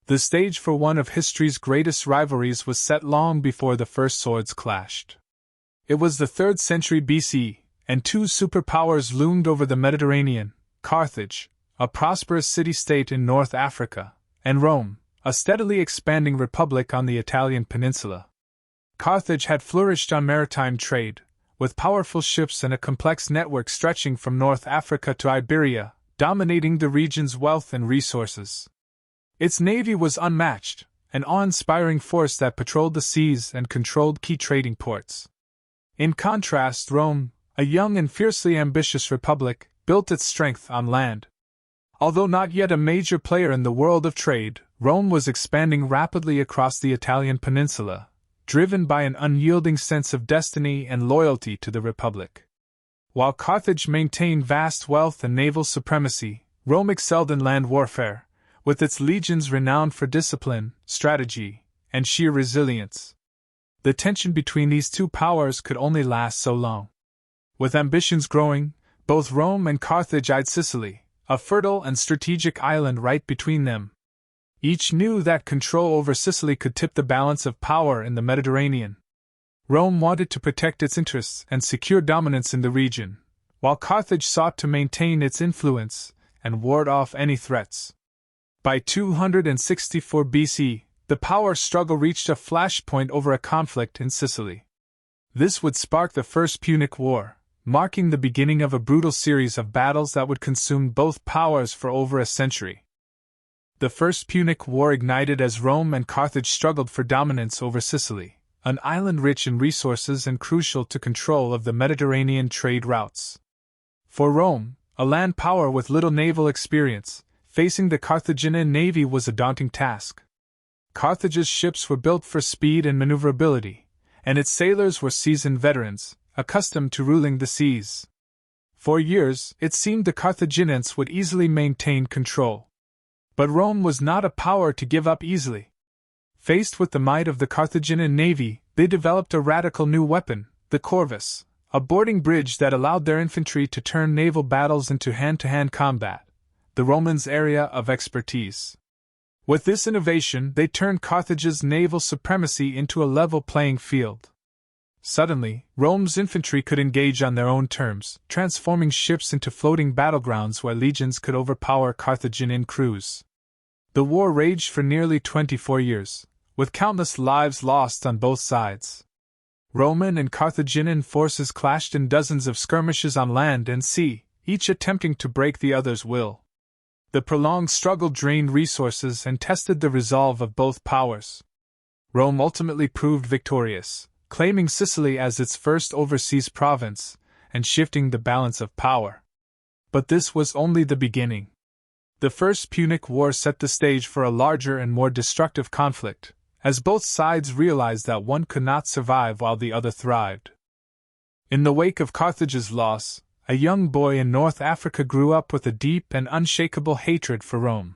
The stage for one of history's greatest rivalries was set long before the first swords clashed. It was the 3rd century BC, and two superpowers loomed over the Mediterranean: Carthage, a prosperous city-state in North Africa, and Rome, a steadily expanding republic on the Italian peninsula. Carthage had flourished on maritime trade, with powerful ships and a complex network stretching from North Africa to Iberia, dominating the region's wealth and resources. Its navy was unmatched, an awe-inspiring force that patrolled the seas and controlled key trading ports. In contrast, Rome, a young and fiercely ambitious republic, built its strength on land. Although not yet a major player in the world of trade, Rome was expanding rapidly across the Italian peninsula, driven by an unyielding sense of destiny and loyalty to the Republic. While Carthage maintained vast wealth and naval supremacy, Rome excelled in land warfare, with its legions renowned for discipline, strategy, and sheer resilience. The tension between these two powers could only last so long. With ambitions growing, both Rome and Carthage eyed Sicily, a fertile and strategic island right between them. Each knew that control over Sicily could tip the balance of power in the Mediterranean. Rome wanted to protect its interests and secure dominance in the region, while Carthage sought to maintain its influence and ward off any threats. By 264 BC, the power struggle reached a flashpoint over a conflict in Sicily. This would spark the First Punic War, marking the beginning of a brutal series of battles that would consume both powers for over a century. The First Punic War ignited as Rome and Carthage struggled for dominance over Sicily, an island rich in resources and crucial to control of the Mediterranean trade routes. For Rome, a land power with little naval experience, facing the Carthaginian navy was a daunting task. Carthage's ships were built for speed and maneuverability, and its sailors were seasoned veterans, accustomed to ruling the seas. For years, it seemed the Carthaginians would easily maintain control. But Rome was not a power to give up easily. Faced with the might of the Carthaginian navy, they developed a radical new weapon, the corvus, a boarding bridge that allowed their infantry to turn naval battles into hand-to-hand combat, the Romans' area of expertise. With this innovation, they turned Carthage's naval supremacy into a level playing field. Suddenly, Rome's infantry could engage on their own terms, transforming ships into floating battlegrounds where legions could overpower Carthaginian crews. The war raged for nearly 24 years, with countless lives lost on both sides. Roman and Carthaginian forces clashed in dozens of skirmishes on land and sea, each attempting to break the other's will. The prolonged struggle drained resources and tested the resolve of both powers. Rome ultimately proved victorious, claiming Sicily as its first overseas province and shifting the balance of power. But this was only the beginning. The First Punic War set the stage for a larger and more destructive conflict, as both sides realized that one could not survive while the other thrived. In the wake of Carthage's loss, a young boy in North Africa grew up with a deep and unshakable hatred for Rome.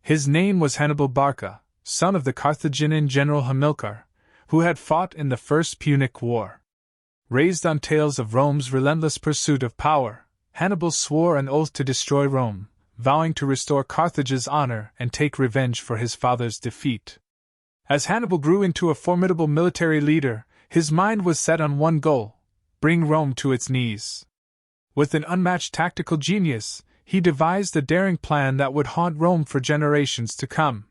His name was Hannibal Barca, son of the Carthaginian general Hamilcar, who had fought in the First Punic War. Raised on tales of Rome's relentless pursuit of power, Hannibal swore an oath to destroy Rome, vowing to restore Carthage's honor and take revenge for his father's defeat. As Hannibal grew into a formidable military leader, his mind was set on one goal: bring Rome to its knees. With an unmatched tactical genius, he devised a daring plan that would haunt Rome for generations to come.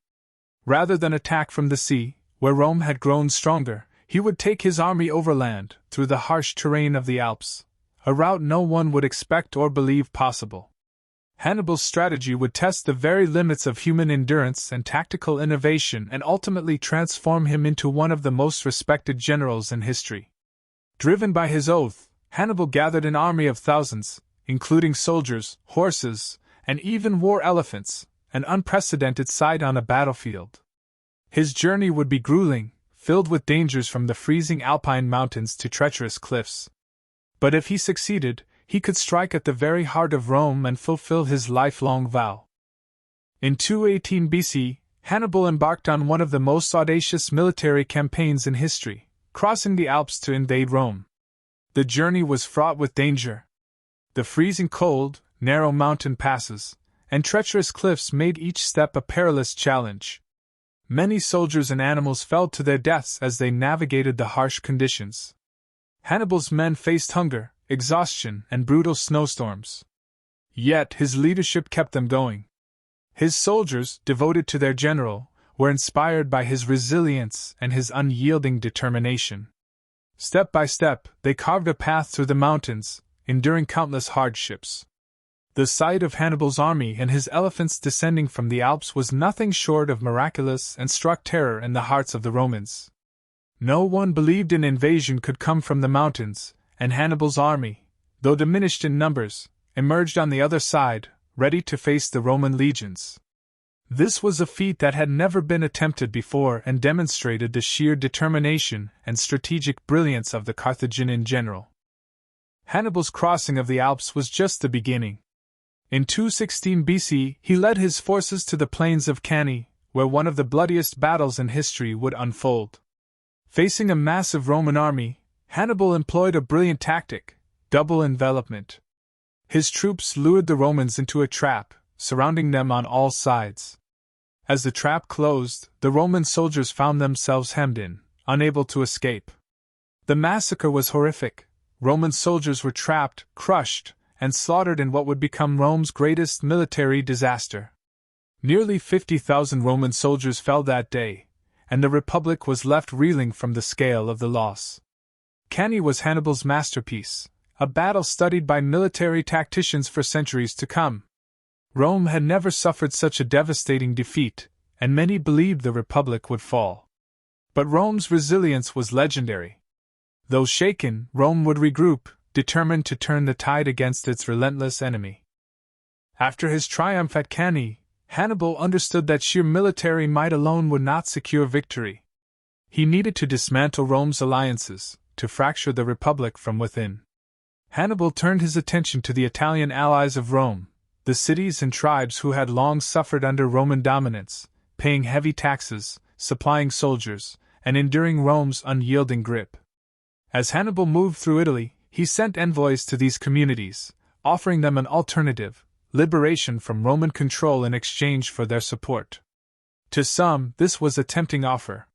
Rather than attack from the sea, where Rome had grown stronger, he would take his army overland, through the harsh terrain of the Alps, a route no one would expect or believe possible. Hannibal's strategy would test the very limits of human endurance and tactical innovation and ultimately transform him into one of the most respected generals in history. Driven by his oath, Hannibal gathered an army of thousands, including soldiers, horses, and even war elephants, an unprecedented sight on a battlefield. His journey would be grueling, filled with dangers from the freezing alpine mountains to treacherous cliffs. But if he succeeded, he could strike at the very heart of Rome and fulfill his lifelong vow. In 218 BC, Hannibal embarked on one of the most audacious military campaigns in history, crossing the Alps to invade Rome. The journey was fraught with danger. The freezing cold, narrow mountain passes, and treacherous cliffs made each step a perilous challenge. Many soldiers and animals fell to their deaths as they navigated the harsh conditions. Hannibal's men faced hunger, exhaustion, and brutal snowstorms. Yet his leadership kept them going. His soldiers, devoted to their general, were inspired by his resilience and his unyielding determination. Step by step, they carved a path through the mountains, enduring countless hardships. The sight of Hannibal's army and his elephants descending from the Alps was nothing short of miraculous and struck terror in the hearts of the Romans. No one believed an invasion could come from the mountains, and Hannibal's army, though diminished in numbers, emerged on the other side, ready to face the Roman legions. This was a feat that had never been attempted before and demonstrated the sheer determination and strategic brilliance of the Carthaginian general. Hannibal's crossing of the Alps was just the beginning. In 216 BC, he led his forces to the Plains of Cana, where one of the bloodiest battles in history would unfold. Facing a massive Roman army, Hannibal employed a brilliant tactic: double envelopment. His troops lured the Romans into a trap, surrounding them on all sides. As the trap closed, the Roman soldiers found themselves hemmed in, unable to escape. The massacre was horrific. Roman soldiers were trapped, crushed, and slaughtered in what would become Rome's greatest military disaster. Nearly 50,000 Roman soldiers fell that day, and the Republic was left reeling from the scale of the loss. Cana was Hannibal's masterpiece, a battle studied by military tacticians for centuries to come. Rome had never suffered such a devastating defeat, and many believed the Republic would fall. But Rome's resilience was legendary. Though shaken, Rome would regroup, determined to turn the tide against its relentless enemy. After his triumph at Cana, Hannibal understood that sheer military might alone would not secure victory. He needed to dismantle Rome's alliances, to fracture the Republic from within. Hannibal turned his attention to the Italian allies of Rome, the cities and tribes who had long suffered under Roman dominance, paying heavy taxes, supplying soldiers, and enduring Rome's unyielding grip. As Hannibal moved through Italy, he sent envoys to these communities, offering them an alternative: liberation from Roman control in exchange for their support. To some, this was a tempting offer.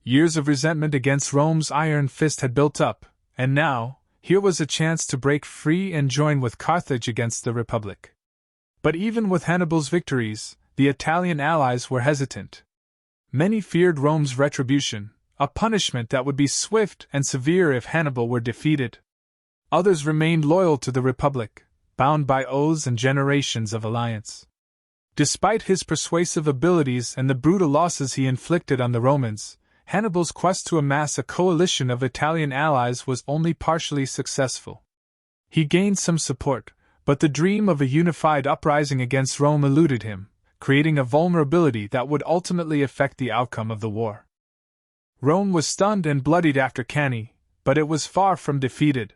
Years of resentment against Rome's iron fist had built up, and now, here was a chance to break free and join with Carthage against the Republic. But even with Hannibal's victories, the Italian allies were hesitant. Many feared Rome's retribution, a punishment that would be swift and severe if Hannibal were defeated. Others remained loyal to the Republic, bound by oaths and generations of alliance. Despite his persuasive abilities and the brutal losses he inflicted on the Romans, Hannibal's quest to amass a coalition of Italian allies was only partially successful. He gained some support, but the dream of a unified uprising against Rome eluded him, creating a vulnerability that would ultimately affect the outcome of the war. Rome was stunned and bloodied after Cana, but it was far from defeated.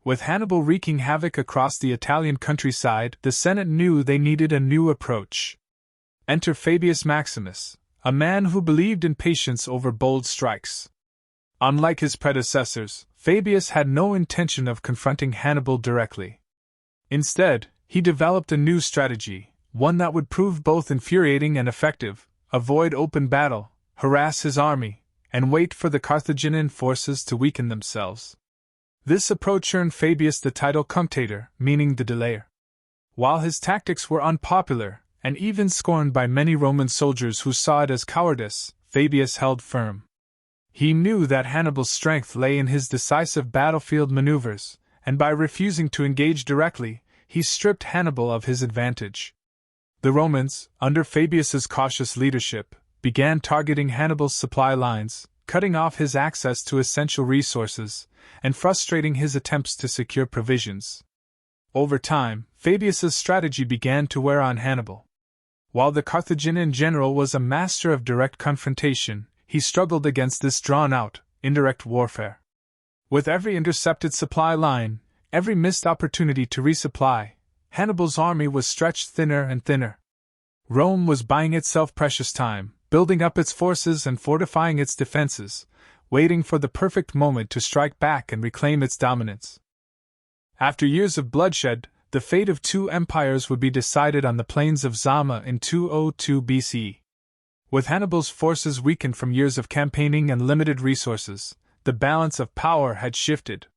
With Hannibal wreaking havoc across the Italian countryside, the Senate knew they needed a new approach. Enter Fabius Maximus, a man who believed in patience over bold strikes. Unlike his predecessors, Fabius had no intention of confronting Hannibal directly. Instead, he developed a new strategy, one that would prove both infuriating and effective: avoid open battle, harass his army, and wait for the Carthaginian forces to weaken themselves. This approach earned Fabius the title Cunctator, meaning the delayer. While his tactics were unpopular, and even scorned by many Roman soldiers who saw it as cowardice, Fabius held firm. He knew that Hannibal's strength lay in his decisive battlefield maneuvers, and by refusing to engage directly, he stripped Hannibal of his advantage. The Romans, under Fabius's cautious leadership, began targeting Hannibal's supply lines, cutting off his access to essential resources, and frustrating his attempts to secure provisions. Over time, Fabius's strategy began to wear on Hannibal. While the Carthaginian general was a master of direct confrontation, he struggled against this drawn-out, indirect warfare. With every intercepted supply line, every missed opportunity to resupply, Hannibal's army was stretched thinner and thinner. Rome was buying itself precious time, building up its forces and fortifying its defenses, waiting for the perfect moment to strike back and reclaim its dominance. After years of bloodshed, the fate of two empires would be decided on the Plains of Zama in 202 BC. With Hannibal's forces weakened from years of campaigning and limited resources, the balance of power had shifted.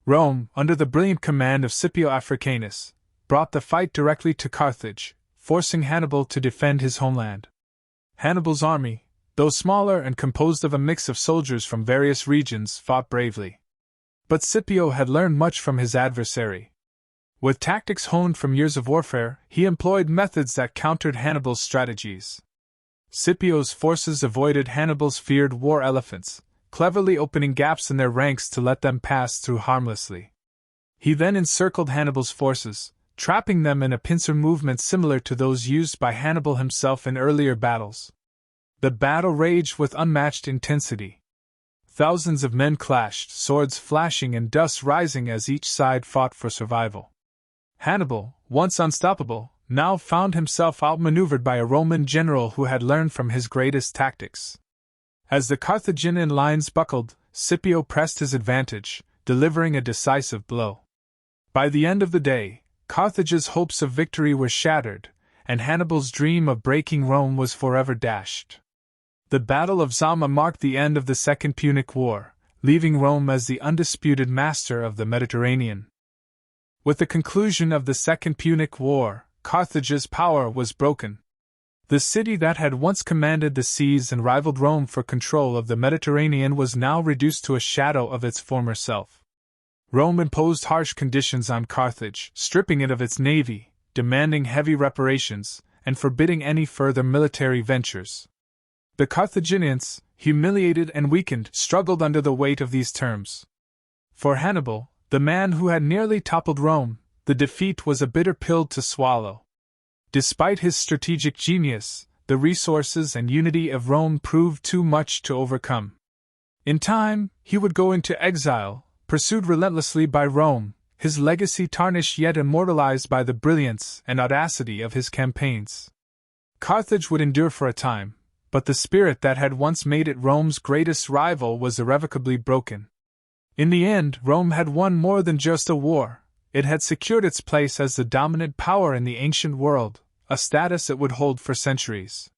Rome, under the brilliant command of Scipio Africanus, brought the fight directly to Carthage, forcing Hannibal to defend his homeland. Hannibal's army, though smaller and composed of a mix of soldiers from various regions, fought bravely. But Scipio had learned much from his adversary. With tactics honed from years of warfare, he employed methods that countered Hannibal's strategies. Scipio's forces avoided Hannibal's feared war elephants, cleverly opening gaps in their ranks to let them pass through harmlessly. He then encircled Hannibal's forces, trapping them in a pincer movement similar to those used by Hannibal himself in earlier battles. The battle raged with unmatched intensity. Thousands of men clashed, swords flashing and dust rising as each side fought for survival. Hannibal, once unstoppable, now found himself outmaneuvered by a Roman general who had learned from his greatest tactics. As the Carthaginian lines buckled, Scipio pressed his advantage, delivering a decisive blow. By the end of the day, Carthage's hopes of victory were shattered, and Hannibal's dream of breaking Rome was forever dashed. The Battle of Zama marked the end of the Second Punic War, leaving Rome as the undisputed master of the Mediterranean. With the conclusion of the Second Punic War, Carthage's power was broken. The city that had once commanded the seas and rivaled Rome for control of the Mediterranean was now reduced to a shadow of its former self. Rome imposed harsh conditions on Carthage, stripping it of its navy, demanding heavy reparations, and forbidding any further military ventures. The Carthaginians, humiliated and weakened, struggled under the weight of these terms. For Hannibal, the man who had nearly toppled Rome, the defeat was a bitter pill to swallow. Despite his strategic genius, the resources and unity of Rome proved too much to overcome. In time, he would go into exile, pursued relentlessly by Rome, his legacy tarnished yet immortalized by the brilliance and audacity of his campaigns. Carthage would endure for a time, but the spirit that had once made it Rome's greatest rival was irrevocably broken. In the end, Rome had won more than just a war. It had secured its place as the dominant power in the ancient world, a status it would hold for centuries.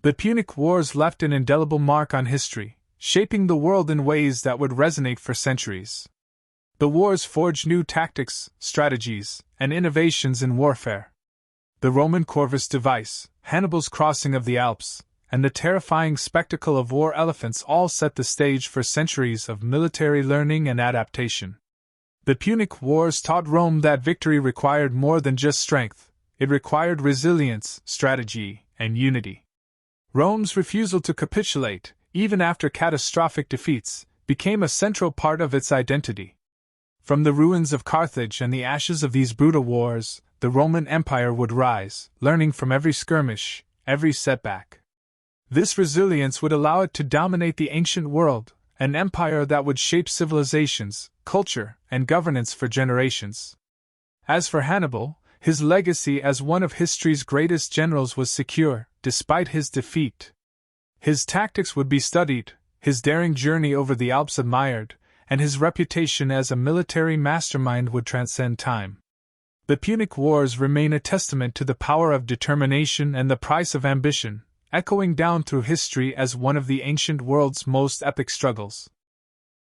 The Punic Wars left an indelible mark on history, shaping the world in ways that would resonate for centuries. The wars forged new tactics, strategies, and innovations in warfare. The Roman Corvus device, Hannibal's crossing of the Alps, and the terrifying spectacle of war elephants all set the stage for centuries of military learning and adaptation. The Punic Wars taught Rome that victory required more than just strength, it required resilience, strategy, and unity. Rome's refusal to capitulate, even after catastrophic defeats, became a central part of its identity. From the ruins of Carthage and the ashes of these brutal wars, the Roman Empire would rise, learning from every skirmish, every setback. This resilience would allow it to dominate the ancient world, an empire that would shape civilizations, culture, and governance for generations. As for Hannibal, his legacy as one of history's greatest generals was secure, despite his defeat. His tactics would be studied, his daring journey over the Alps admired, and his reputation as a military mastermind would transcend time. The Punic Wars remain a testament to the power of determination and the price of ambition, echoing down through history as one of the ancient world's most epic struggles.